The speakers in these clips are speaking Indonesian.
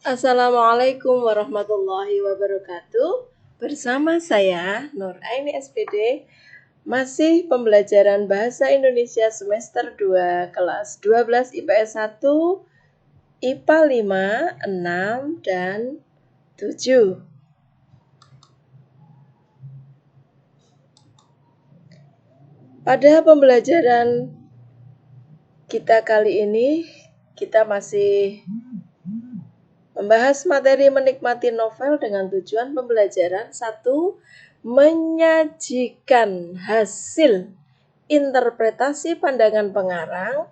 Assalamualaikum warahmatullahi wabarakatuh. Bersama saya Nur Aini SPD, masih pembelajaran Bahasa Indonesia semester 2 kelas 12 IPS 1, IPA 5, 6, dan 7. Pada pembelajaran kita kali ini, kita masih membahas materi menikmati novel dengan tujuan pembelajaran. 1. Menyajikan hasil interpretasi pandangan pengarang,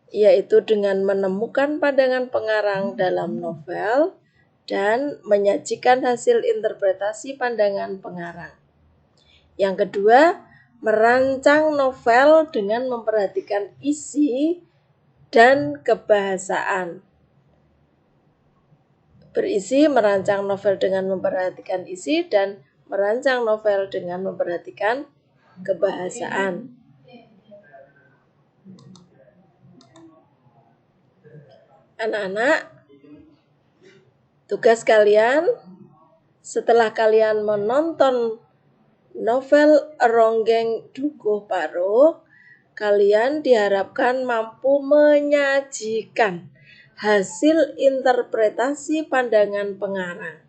yaitu dengan menemukan pandangan pengarang dalam novel dan menyajikan hasil interpretasi pandangan pengarang. Yang kedua, merancang novel dengan memperhatikan isi dan kebahasaan. Berisi merancang novel dengan memperhatikan isi dan merancang novel dengan memperhatikan kebahasaan. Anak-anak, tugas kalian setelah kalian menonton novel Ronggeng Dukuh Paruk, kalian diharapkan mampu menyajikan hasil interpretasi pandangan pengarang.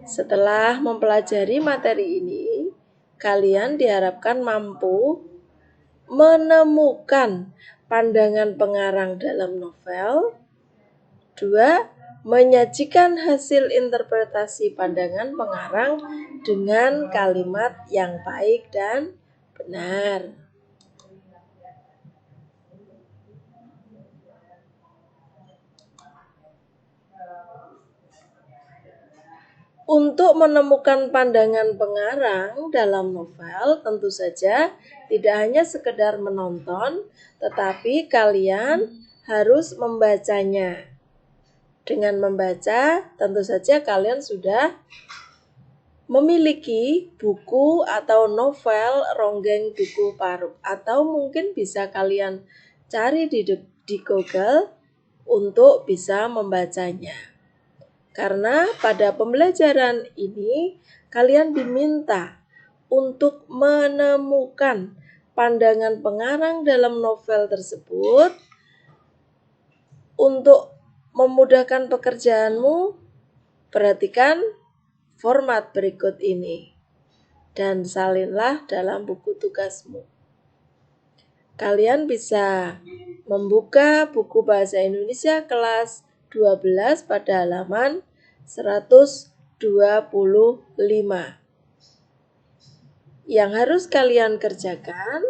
Setelah mempelajari materi ini, kalian diharapkan mampu menemukan pandangan pengarang dalam novel. 2. Menyajikan hasil interpretasi pandangan pengarang dengan kalimat yang baik dan benar. Untuk menemukan pandangan pengarang dalam novel, tentu saja tidak hanya sekedar menonton, tetapi kalian harus membacanya. Dengan membaca, tentu saja kalian sudah memiliki buku atau novel Ronggeng Dukuh Paruk, atau mungkin bisa kalian cari di Google untuk bisa membacanya. Karena pada pembelajaran ini kalian diminta untuk menemukan pandangan pengarang dalam novel tersebut. Untuk memudahkan pekerjaanmu, perhatikan format berikut ini dan salinlah dalam buku tugasmu. Kalian bisa membuka buku Bahasa Indonesia kelas 12 pada halaman 125. Yang harus kalian kerjakan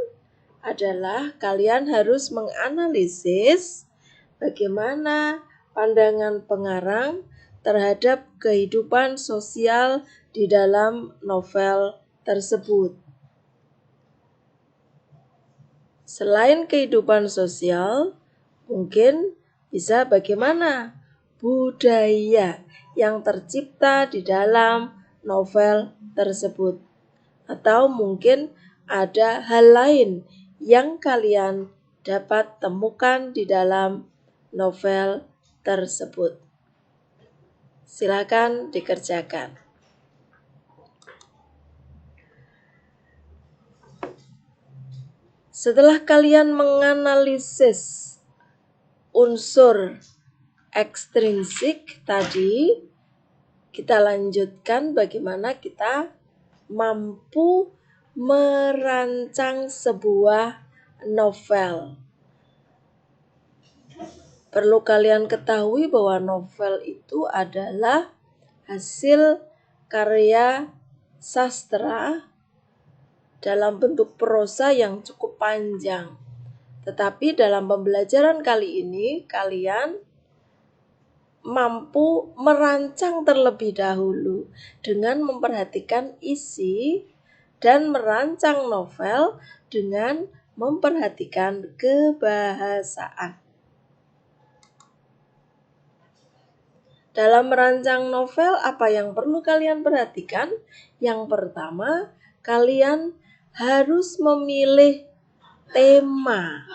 adalah kalian harus menganalisis bagaimana pandangan pengarang terhadap kehidupan sosial di dalam novel tersebut. Selain kehidupan sosial, mungkin bisa bagaimana budaya yang tercipta di dalam novel tersebut. Atau mungkin ada hal lain yang kalian dapat temukan di dalam novel tersebut. Silakan dikerjakan. Setelah kalian menganalisis unsur ekstrinsik tadi, kita lanjutkan bagaimana kita mampu merancang sebuah novel. Perlu kalian ketahui bahwa novel itu adalah hasil karya sastra dalam bentuk prosa yang cukup panjang. Tetapi dalam pembelajaran kali ini, kalian mampu merancang terlebih dahulu dengan memperhatikan isi dan merancang novel dengan memperhatikan kebahasaan. Dalam merancang novel, apa yang perlu kalian perhatikan? Yang pertama, kalian harus memilih tema.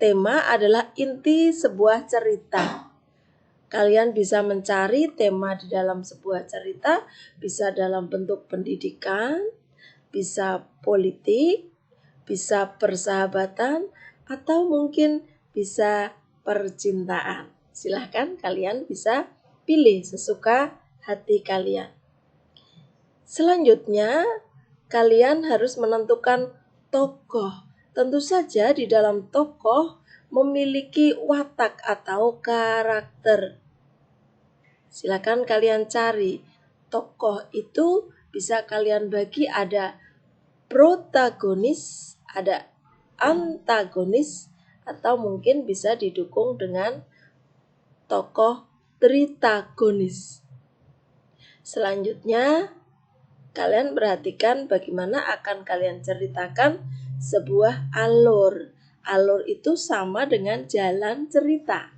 tema adalah inti sebuah cerita. Kalian bisa mencari tema di dalam sebuah cerita, bisa dalam bentuk pendidikan, bisa politik, bisa persahabatan, atau mungkin bisa percintaan. Silahkan kalian bisa pilih sesuka hati kalian. Selanjutnya, kalian harus menentukan tokoh. Tentu saja di dalam tokoh memiliki watak atau karakter. Silakan kalian cari. Tokoh itu bisa kalian bagi ada protagonis, ada antagonis, atau mungkin bisa didukung dengan tokoh tritagonis. Selanjutnya, kalian perhatikan bagaimana akan kalian ceritakan sebuah alur. Alur itu sama dengan jalan cerita.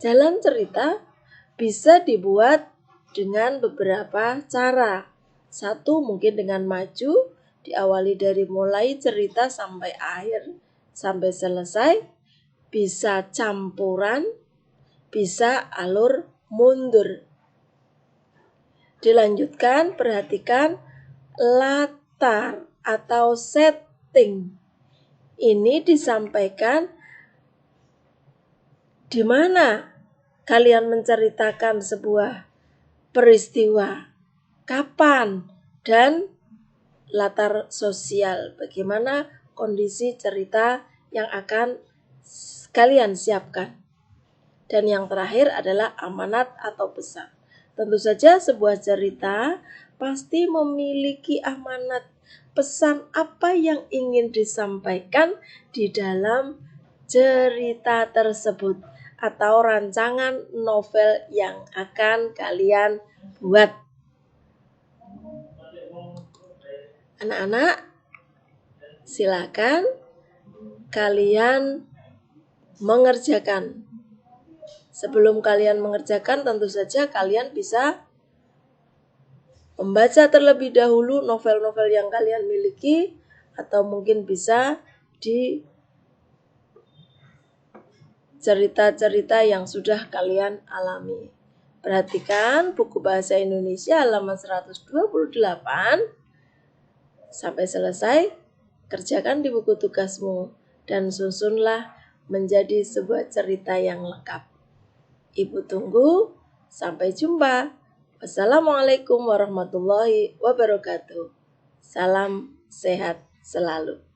Jalan cerita bisa dibuat dengan beberapa cara. Satu mungkin dengan maju, diawali dari mulai cerita sampai akhir, sampai selesai. Bisa campuran, bisa alur mundur. Dilanjutkan, perhatikan latar atau setting. Ini disampaikan di mana kalian menceritakan sebuah peristiwa, kapan, dan latar sosial. Bagaimana kondisi cerita yang akan kalian siapkan. Dan yang terakhir adalah amanat atau pesan. Tentu saja sebuah cerita pasti memiliki amanat, pesan apa yang ingin disampaikan di dalam cerita tersebut atau rancangan novel yang akan kalian buat. Anak-anak, silakan kalian mengerjakan. Sebelum kalian mengerjakan, tentu saja kalian bisa membaca terlebih dahulu novel-novel yang kalian miliki, atau mungkin bisa di cerita-cerita yang sudah kalian alami. Perhatikan buku Bahasa Indonesia halaman 128 sampai selesai. Kerjakan di buku tugasmu dan susunlah menjadi sebuah cerita yang lengkap. Ibu tunggu. Sampai jumpa. Wassalamualaikum warahmatullahi wabarakatuh. Salam sehat selalu.